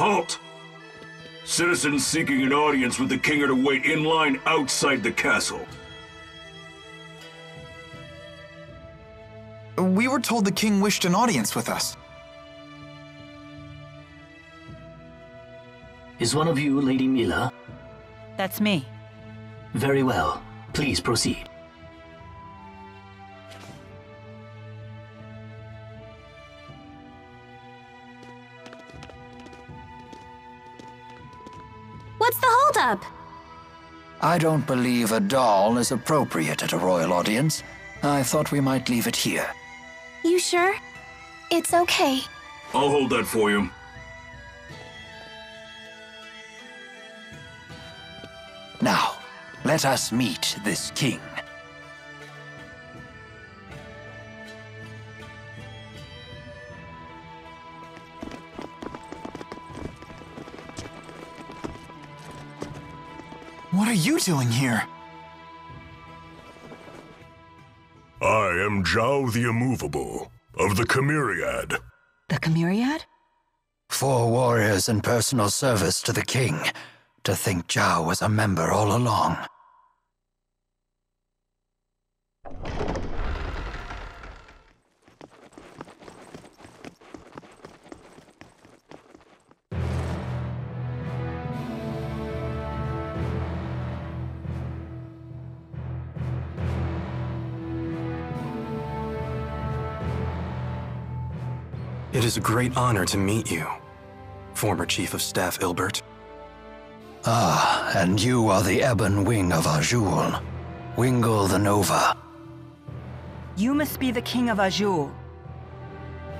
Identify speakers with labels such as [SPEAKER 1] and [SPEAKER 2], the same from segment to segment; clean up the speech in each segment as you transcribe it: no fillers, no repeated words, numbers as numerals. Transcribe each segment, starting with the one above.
[SPEAKER 1] Halt! Citizens seeking an audience with the king are to wait in line outside the castle.
[SPEAKER 2] We were told the king wished an audience with us.
[SPEAKER 3] Is one of you Lady Mila?
[SPEAKER 4] That's me.
[SPEAKER 3] Very well. Please proceed.
[SPEAKER 5] What's the holdup?
[SPEAKER 6] I don't believe a doll is appropriate at a royal audience. I thought we might leave it here.
[SPEAKER 5] You sure? It's okay.
[SPEAKER 1] I'll hold that for you.
[SPEAKER 6] Now, let us meet this king.
[SPEAKER 2] What are you doing here?
[SPEAKER 7] I am Zhao the Immovable, of the Chimeriad.
[SPEAKER 4] The Chimeriad?
[SPEAKER 6] 4 warriors in personal service to the king. To think Zhao was a member all along.
[SPEAKER 8] It is a great honor to meet you, former Chief of Staff Ilbert.
[SPEAKER 6] Ah, and you are the Ebon Wing of Azul, Wingle the Nova.
[SPEAKER 4] You must be the King of Azul.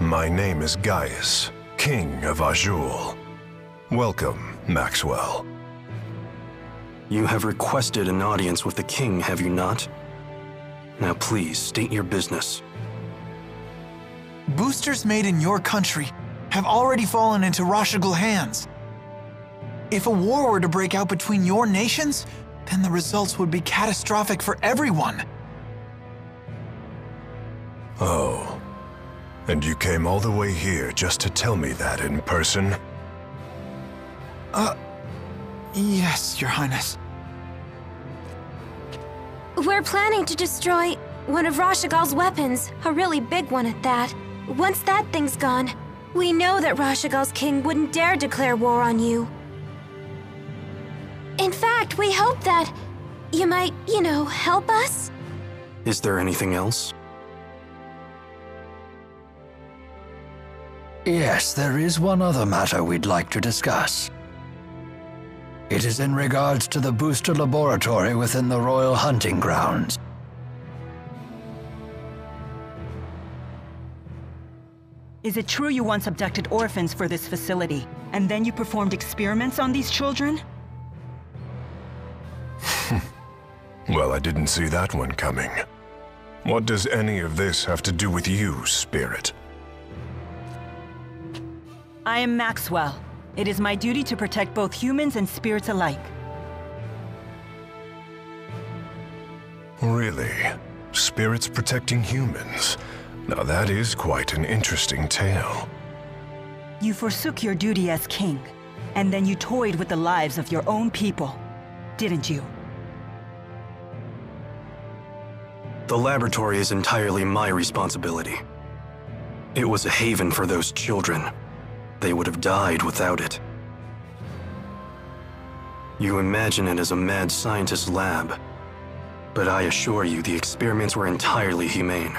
[SPEAKER 7] My name is Gaius, King of Azul. Welcome, Maxwell.
[SPEAKER 8] You have requested an audience with the king, have you not? Now please, state your business.
[SPEAKER 2] Boosters made in your country have already fallen into Rashigal hands. If a war were to break out between your nations, then the results would be catastrophic for everyone.
[SPEAKER 7] Oh. And you came all the way here just to tell me that in person?
[SPEAKER 2] Yes, Your Highness.
[SPEAKER 5] We're planning to destroy one of Rashigal's weapons, a really big one at that. Once that thing's gone, we know that Rashigal's king wouldn't dare declare war on you. In fact, we hope that you might, help us?
[SPEAKER 8] Is there anything else?
[SPEAKER 6] Yes, there is one other matter we'd like to discuss. It is in regards to the booster laboratory within the Royal Hunting Grounds.
[SPEAKER 4] Is it true you once abducted orphans for this facility, and then you performed experiments on these children?
[SPEAKER 7] Well, I didn't see that one coming. What does any of this have to do with you, Spirit?
[SPEAKER 4] I am Maxwell. It is my duty to protect both humans and spirits alike.
[SPEAKER 7] Really? Spirits protecting humans? Now that is quite an interesting tale.
[SPEAKER 4] You forsook your duty as king, and then you toyed with the lives of your own people, didn't you?
[SPEAKER 8] The laboratory is entirely my responsibility. It was a haven for those children. They would have died without it. You imagine it as a mad scientist's lab, but I assure you the experiments were entirely humane.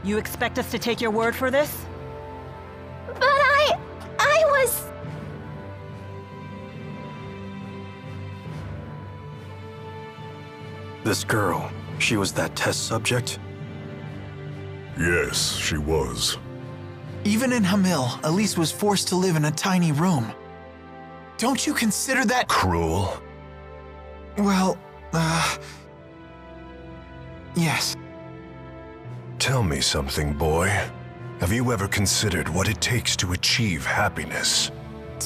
[SPEAKER 4] You expect us to take your word for this?
[SPEAKER 5] But I was...
[SPEAKER 8] This girl, she was that test subject?
[SPEAKER 7] Yes, she was.
[SPEAKER 2] Even in Hamil, Elise was forced to live in a tiny room. Don't you consider that
[SPEAKER 7] Cruel?
[SPEAKER 2] Well, yes.
[SPEAKER 7] Tell me something, boy. Have you ever considered what it takes to achieve happiness?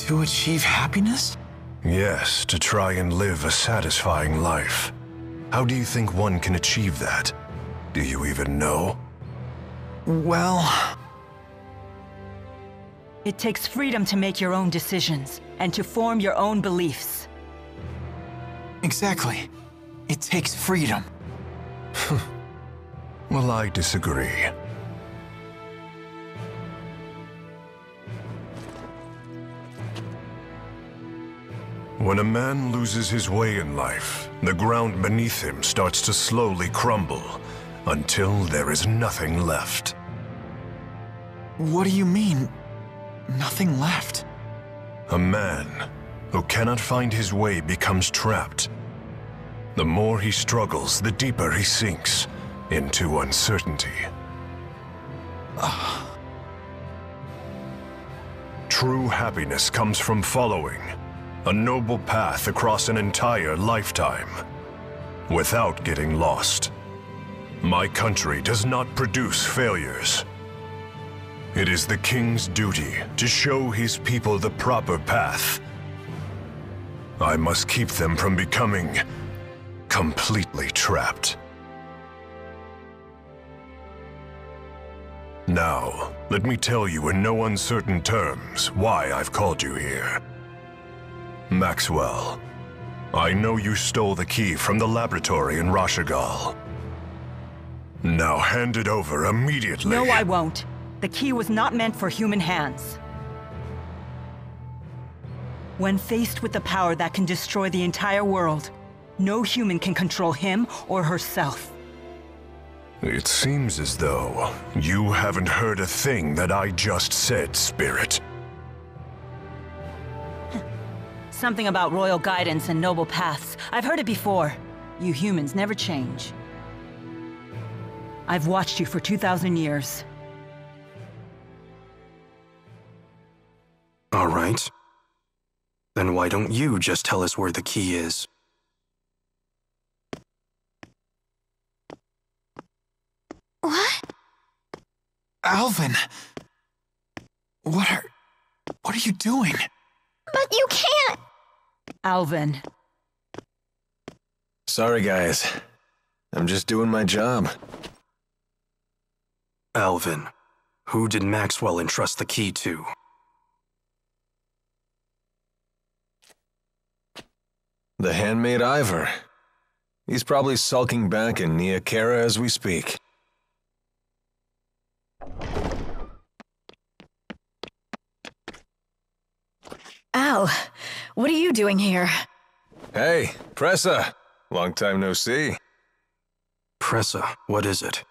[SPEAKER 2] To achieve happiness?
[SPEAKER 7] Yes, to try and live a satisfying life. How do you think one can achieve that? Do you even know?
[SPEAKER 2] Well...
[SPEAKER 4] It takes freedom to make your own decisions and to form your own beliefs.
[SPEAKER 2] Exactly. It takes freedom.
[SPEAKER 7] Well, I disagree. When a man loses his way in life, the ground beneath him starts to slowly crumble until there is nothing left.
[SPEAKER 2] What do you mean, nothing left?
[SPEAKER 7] A man who cannot find his way becomes trapped. The more he struggles, the deeper he sinks into uncertainty. True happiness comes from following a noble path across an entire lifetime, without getting lost. My country does not produce failures. It is the king's duty to show his people the proper path. I must keep them from becoming completely trapped. Now, let me tell you in no uncertain terms why I've called you here. Maxwell, I know you stole the key from the laboratory in Rashagal. Now hand it over immediately.
[SPEAKER 4] No, I won't. The key was not meant for human hands. When faced with the power that can destroy the entire world, no human can control him or herself.
[SPEAKER 7] It seems as though you haven't heard a thing that I just said, Spirit.
[SPEAKER 4] Something about royal guidance and noble paths. I've heard it before. You humans never change. I've watched you for 2,000 years.
[SPEAKER 8] All right. Then why don't you just tell us where the key is?
[SPEAKER 5] What?
[SPEAKER 2] Alvin! What are you doing?
[SPEAKER 5] But you can't!
[SPEAKER 4] Alvin.
[SPEAKER 9] Sorry, guys. I'm just doing my job.
[SPEAKER 8] Alvin, who did Maxwell entrust the key to?
[SPEAKER 9] The handmaid Ivor. He's probably sulking back in Nia Khera as we speak.
[SPEAKER 10] Al, what are you doing here?
[SPEAKER 9] Hey, Pressa. Long time no see.
[SPEAKER 8] Pressa, what is it?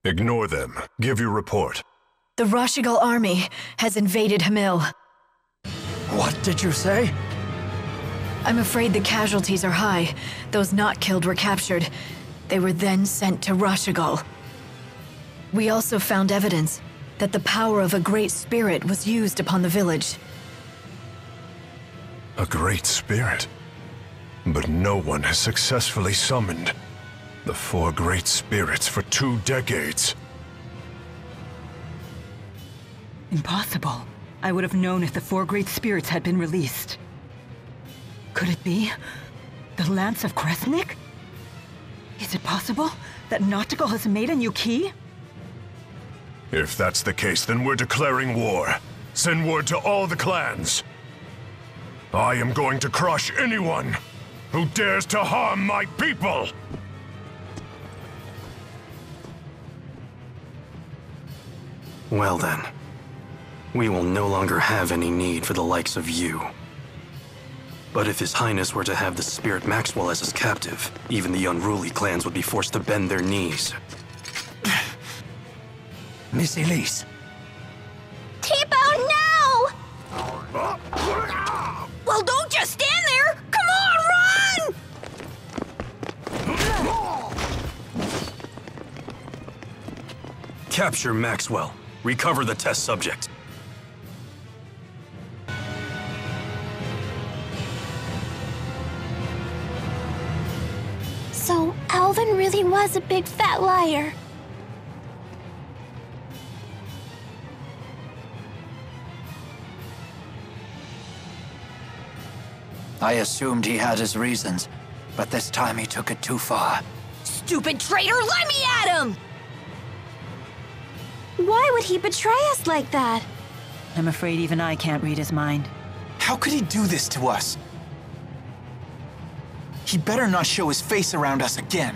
[SPEAKER 7] Ignore them. Give your report.
[SPEAKER 10] The Rashagal army has invaded Hamil.
[SPEAKER 6] What did you say?
[SPEAKER 10] I'm afraid the casualties are high. Those not killed were captured. They were then sent to Rashagal. We also found evidence that the power of a great spirit was used upon the village.
[SPEAKER 7] A great spirit? But no one has successfully summoned the 4 great spirits for 2 decades.
[SPEAKER 4] Impossible. I would have known if the 4 great spirits had been released. Could it be the Lance of Kresnik? Is it possible that Noctigal has made a new key?
[SPEAKER 7] If that's the case, then we're declaring war. Send word to all the clans. I am going to crush anyone who dares to harm my people!
[SPEAKER 8] Well then, we will no longer have any need for the likes of you. But if His Highness were to have the Spirit Maxwell as his captive, even the unruly clans would be forced to bend their knees.
[SPEAKER 6] Miss Elise.
[SPEAKER 5] Tipo, no!
[SPEAKER 10] Well, don't just stand there! Come on, run!
[SPEAKER 8] Capture Maxwell. Recover the test subject.
[SPEAKER 5] So, Alvin really was a big fat liar.
[SPEAKER 6] I assumed he had his reasons, but this time he took it too far.
[SPEAKER 10] Stupid traitor, let me at him!
[SPEAKER 5] Why would he betray us like that?
[SPEAKER 4] I'm afraid even I can't read his mind.
[SPEAKER 2] How could he do this to us? He better not show his face around us again.